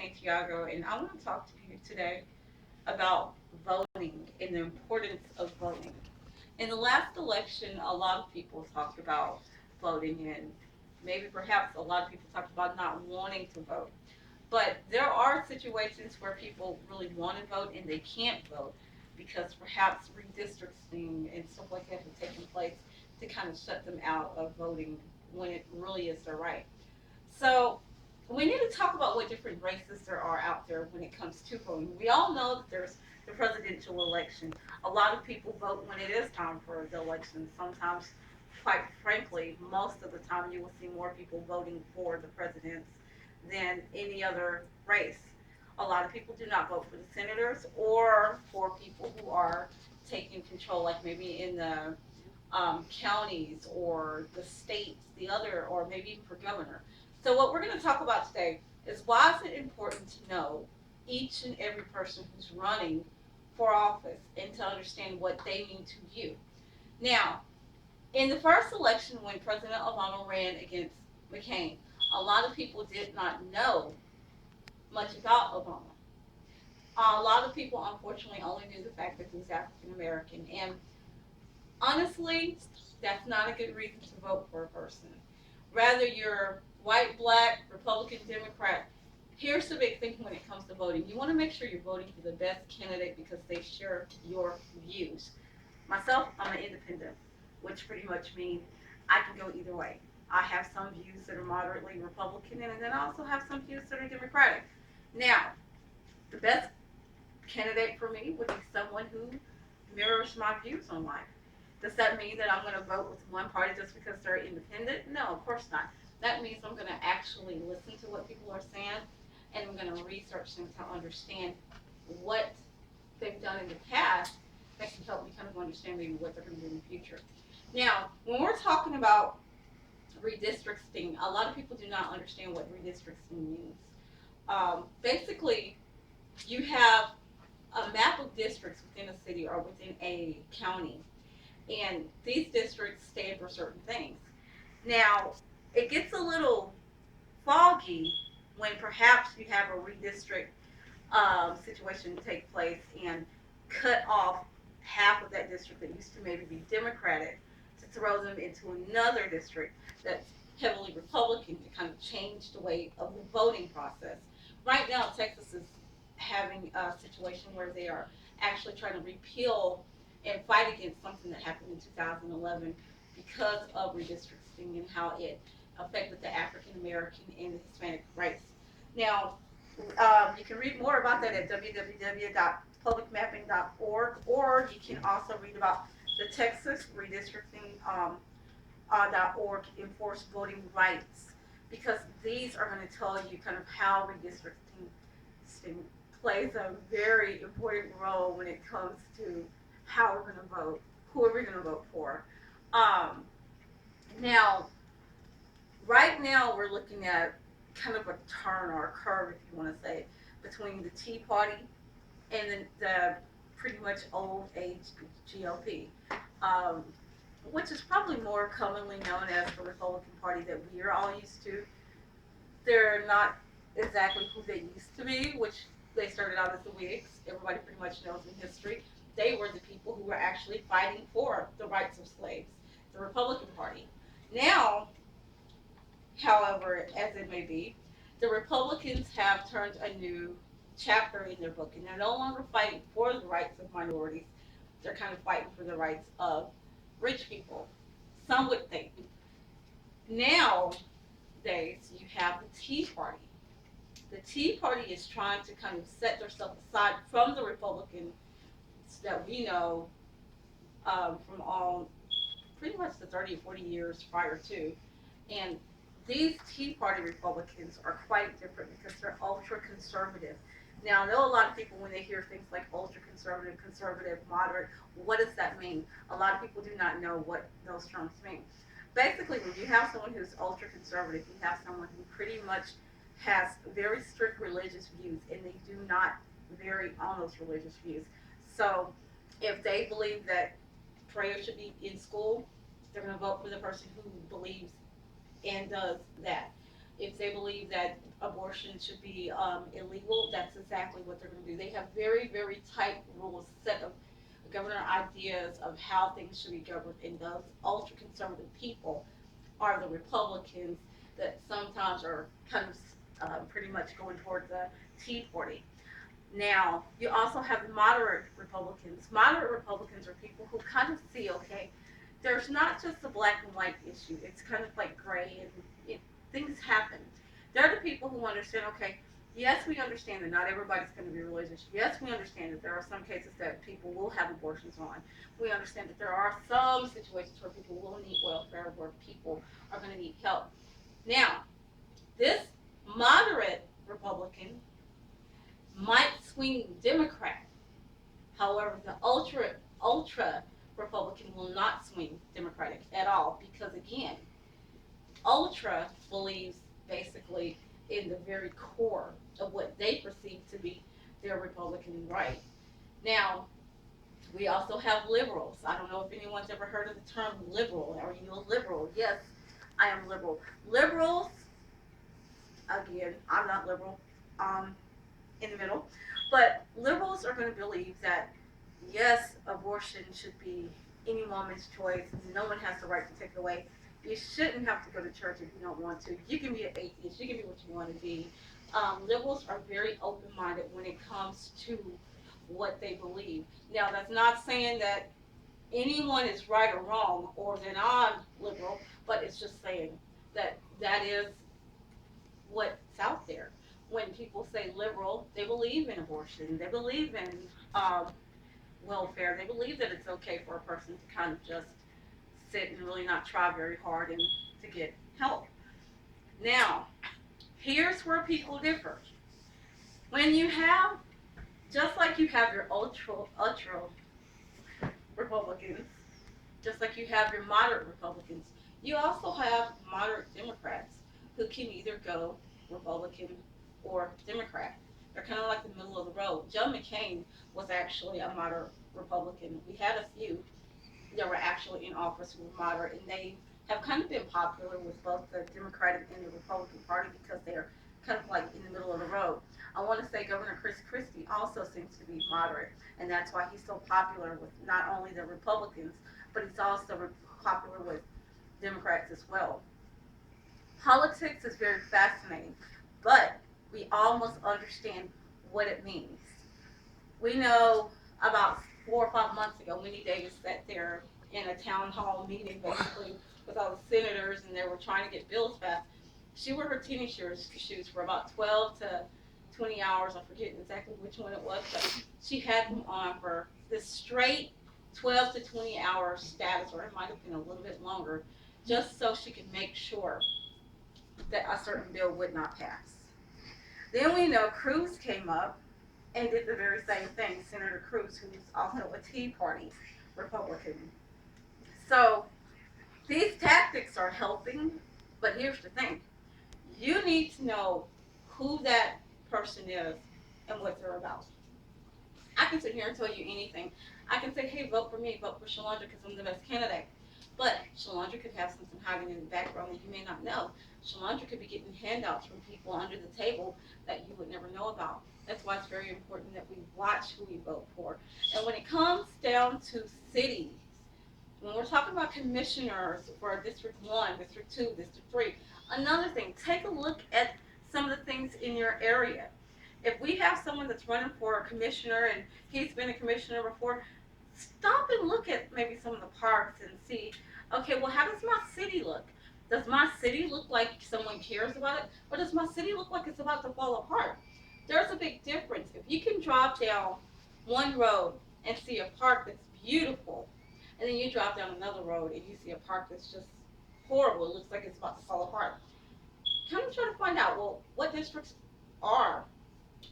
Santiago, and I want to talk to you today about voting and the importance of voting. In the last election, a lot of people talked about voting, and maybe perhaps a lot of people talked about not wanting to vote. But there are situations where people really want to vote and they can't vote because perhaps redistricting and stuff like that have taken place to kind of shut them out of voting when it really is their right. So we need to talk about what different races there are out there when it comes to voting. We all know that there's the presidential election. A lot of people vote when it is time for the election. Sometimes, quite frankly, most of the time you will see more people voting for the presidents than any other race. A lot of people do not vote for the senators or for people who are taking control, like maybe in the counties or the states, the other, or maybe even for governor. So what we're going to talk about today is why is it important to know each and every person who's running for office and to understand what they mean to you. Now, in the first election when President Obama ran against McCain, a lot of people did not know much about Obama. A lot of people, unfortunately, only knew the fact that he was African American. And honestly, that's not a good reason to vote for a person. Rather, you're white, black, Republican, Democrat. Here's the big thing when it comes to voting. You want to make sure you're voting for the best candidate because they share your views. Myself, I'm an independent, which pretty much means I can go either way. I have some views that are moderately Republican, and then I also have some views that are Democratic. Now, the best candidate for me would be someone who mirrors my views on life. Does that mean that I'm going to vote with one party just because they're independent? No, of course not. That means I'm going to actually listen to what people are saying and I'm going to research them to understand what they've done in the past that can help me kind of understand maybe what they're going to do in the future. Now, when we're talking about redistricting, a lot of people do not understand what redistricting means. Basically, you have a map of districts within a city or within a county, and these districts stand for certain things. Now, it gets a little foggy when perhaps you have a redistrict situation take place and cut off half of that district that used to maybe be Democratic to throw them into another district that's heavily Republican to kind of change the way of the voting process. Right now, Texas is having a situation where they are actually trying to repeal and fight against something that happened in 2011 because of redistricting and how it affected the African American and the Hispanic race. Now, you can read more about that at www.publicmapping.org, or you can also read about the Texas Redistricting .org enforce voting rights, because these are going to tell you kind of how redistricting plays a very important role when it comes to how we're going to vote, who are we going to vote for. Um, Now, right now we're looking at kind of a turn or a curve, if you want to say, between the Tea Party and the pretty much old age GOP, um, which is probably more commonly known as the Republican Party that we are all used to. They're not exactly who they used to be, which they started out as the Whigs. Everybody pretty much knows in history. They were the people who were actually fighting for the rights of slaves, the Republican Party. Now, however, as it may be, the Republicans have turned a new chapter in their book, and they're no longer fighting for the rights of minorities. They're kind of fighting for the rights of rich people. Some would think. Nowadays, you have the Tea Party. The Tea Party is trying to kind of set themselves aside from the Republicans that we know from all pretty much the 30 or 40 years prior to. And these Tea Party Republicans are quite different because they're ultra conservative. Now, I know a lot of people, when they hear things like ultra conservative, conservative, moderate, what does that mean? A lot of people do not know what those terms mean. Basically, when you have someone who's ultra conservative, you have someone who pretty much has very strict religious views, and they do not vary on those religious views. So, if they believe that prayer should be in school, they're going to vote for the person who believes and does that. If they believe that abortion should be illegal, that's exactly what they're going to do. They have very, very tight rules, set of governor ideas of how things should be governed, and those ultra conservative people are the Republicans that sometimes are kind of pretty much going towards the Tea Party. Now, you also have the moderate Republicans. Moderate Republicans are people who kind of see, okay, there's not just a black and white issue. It's kind of like gray, and things happen. They're the people who understand, okay, yes, we understand that not everybody's going to be religious. Yes, we understand that there are some cases that people will have abortions on. We understand that there are some situations where people will need welfare, where people are going to need help. Now, this moderate Republican might swing Democrat. However, the ultra Republican will not swing Democratic at all because again, ultra believes basically in the very core of what they perceive to be their Republican right. Now, we also have liberals. I don't know if anyone's ever heard of the term liberal. Are you a liberal? Yes, I am liberal. Liberals, again, I'm not liberal. In the middle. But liberals are going to believe that, yes, abortion should be any woman's choice. No one has the right to take it away. You shouldn't have to go to church if you don't want to. You can be an atheist. You can be what you want to be. Liberals are very open-minded when it comes to what they believe. Now, that's not saying that anyone is right or wrong or that I'm liberal, but it's just saying that that is what's out there. When people say liberal, they believe in abortion, they believe in um, welfare, they believe that it's okay for a person to kind of just sit and really not try very hard and to get help. Now, here's where people differ. When you have, just like you have your ultra Republicans, just like you have your moderate Republicans, you also have moderate Democrats who can either go Republican or Democrat. They're kind of like the middle of the road. John McCain was actually a moderate Republican. We had a few that were actually in office who were moderate, and they have kind of been popular with both the Democratic and the Republican Party because they're kind of like in the middle of the road. I want to say Governor Chris Christie also seems to be moderate, and that's why he's so popular with not only the Republicans, but he's also popular with Democrats as well. Politics is very fascinating, but we almost understand what it means. We know about 4 or 5 months ago, Winnie Davis sat there in a town hall meeting basically with all the senators, and they were trying to get bills passed. She wore her tennis shoes for about 12 to 20 hours. I forget exactly which one it was, but she had them on for this straight 12 to 20 hour status, or it might have been a little bit longer, just so she could make sure that a certain bill would not pass. Then we know Cruz came up and did the very same thing. Senator Cruz, who's also a Tea Party Republican. So these tactics are helping, but here's the thing. You need to know who that person is and what they're about. I can sit here and tell you anything. I can say, hey, vote for me, vote for Shalandra because I'm the best candidate. But Shalandra could have something hiding in the background that you may not know. Shalandra could be getting handouts from people under the table that you would never know about. That's why it's very important that we watch who we vote for. And when it comes down to cities, when we're talking about commissioners for District 1, District 2, District 3, another thing, take a look at some of the things in your area. If we have someone that's running for a commissioner and he's been a commissioner before, stop and look at maybe some of the parks and see, okay, well, how does my city look? Does my city look like someone cares about it? Or does my city look like it's about to fall apart? There's a big difference. If you can drive down one road and see a park that's beautiful, and then you drive down another road and you see a park that's just horrible, it looks like it's about to fall apart, kind of try to find out, well, what districts are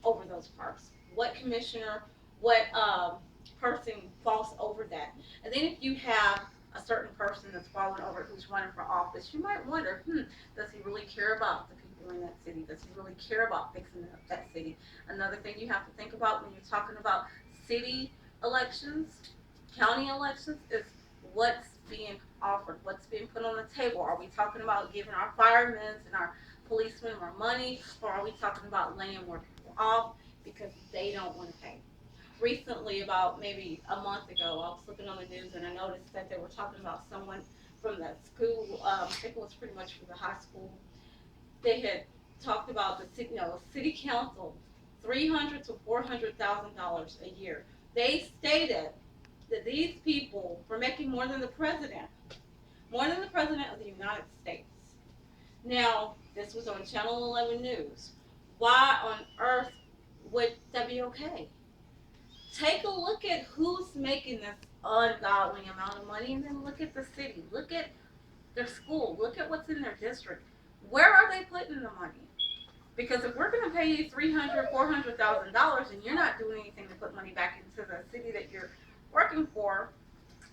over those parks? What commissioner, what person falls over that? And then if you have a certain person that's fallen over who's running for office, you might wonder, does he really care about the people in that city? Does he really care about fixing that city? Another thing you have to think about when you're talking about city elections, county elections, is what's being offered, what's being put on the table. Are we talking about giving our firemen and our policemen more money, or are we talking about laying more people off because they don't want to pay? Recently, about maybe a month ago, I was looking on the news and I noticed that they were talking about someone from that school. I think it was pretty much from the high school. They had talked about the city, city council, $300,000 to $400,000 a year. They stated that these people were making more than the president of the United States. Now, this was on Channel 11 News. Why on earth would that be okay? Take a look at who's making this ungodly amount of money, and then look at the city. Look at their school. Look at what's in their district. Where are they putting the money? Because if we're going to pay you $300,000, $400,000, and you're not doing anything to put money back into the city that you're working for,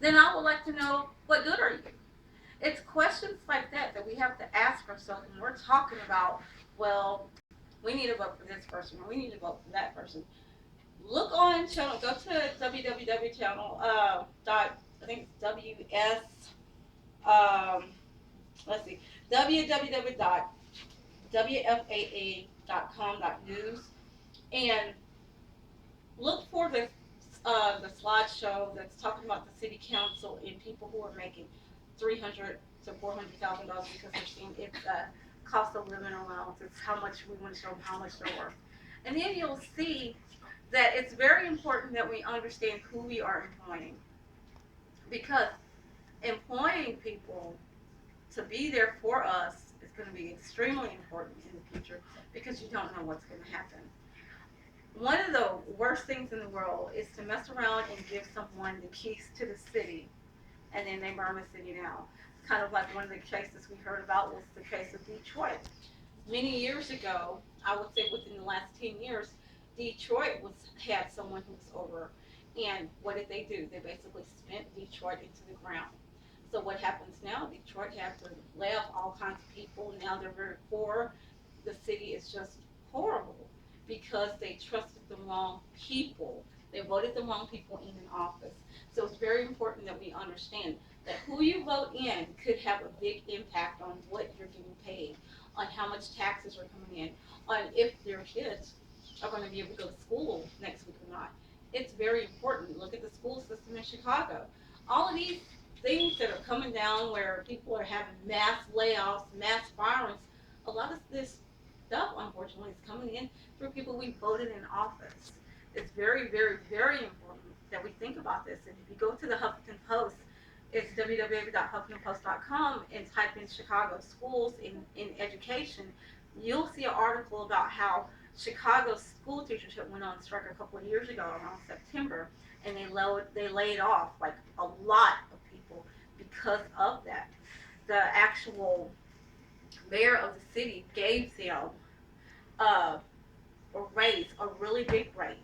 then I would like to know, what good are you? It's questions like that we have to ask ourselves when we're talking about, well, we need to vote for this person or we need to vote for that person. Look on channel. Go to www channel dot, I think it's WS. Let's see, www.wfaa.com.news, and look for the slideshow that's talking about the city council and people who are making $300,000 to $400,000 because they're seeing it's cost of living allowance. It's how much we want to show them how much they're worth, and then you'll see that it's very important that we understand who we are employing, because employing people to be there for us is going to be extremely important in the future, because you don't know what's going to happen. One of the worst things in the world is to mess around and give someone the keys to the city and then they burn the city down. Kind of like one of the cases we heard about was the case of Detroit. Many years ago, I would say within the last 10 years, Detroit had someone who was over, and what did they do? They basically spent Detroit into the ground. So what happens now? Detroit had to lay off all kinds of people. Now they're very poor. The city is just horrible because they trusted the wrong people. They voted the wrong people in an office. So it's very important that we understand that who you vote in could have a big impact on what you're getting paid, on how much taxes are coming in, on if their kids are going to be able to go to school next week or not. It's very important. Look at the school system in Chicago. All of these things that are coming down where people are having mass layoffs, mass firings, a lot of this stuff, unfortunately, is coming in through people we voted in office. It's very, very, very important that we think about this. And if you go to the Huffington Post, it's www.huffingtonpost.com, and type in Chicago schools in education, you'll see an article about how Chicago school teachers went on strike a couple of years ago around September, and they laid off like a lot of people because of that. The actual mayor of the city gave them a raise, a really big raise.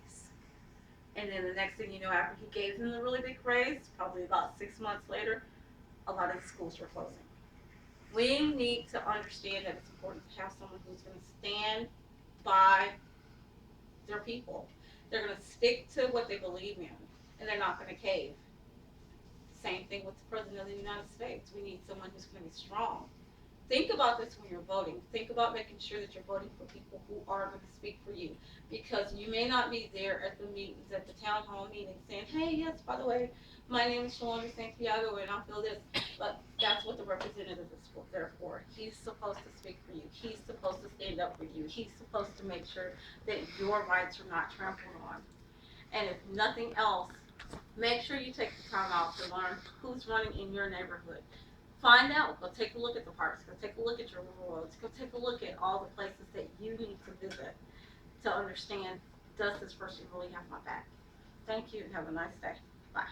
And then the next thing you know, after he gave them the really big raise, probably about 6 months later, a lot of the schools were closing. We need to understand that it's important to have someone who's going to stand by their people. They're going to stick to what they believe in, and they're not going to cave. Same thing with the President of the United States. We need someone who's going to be strong. Think about this when you're voting. Think about making sure that you're voting for people who are going to speak for you, because you may not be there at the meetings, at the town hall meetings, saying, hey, yes, by the way, my name is Shalondra Santiago and I feel this, but that's what the representative is there for. He's supposed to speak for you. He's supposed to stand up for you. He's supposed to make sure that your rights are not trampled on. And if nothing else, make sure you take the time out to learn who's running in your neighborhood. Find out. Go take a look at the parks. Go take a look at your roads. Go take a look at all the places that you need to visit to understand, does this person really have my back? Thank you and have a nice day. Bye.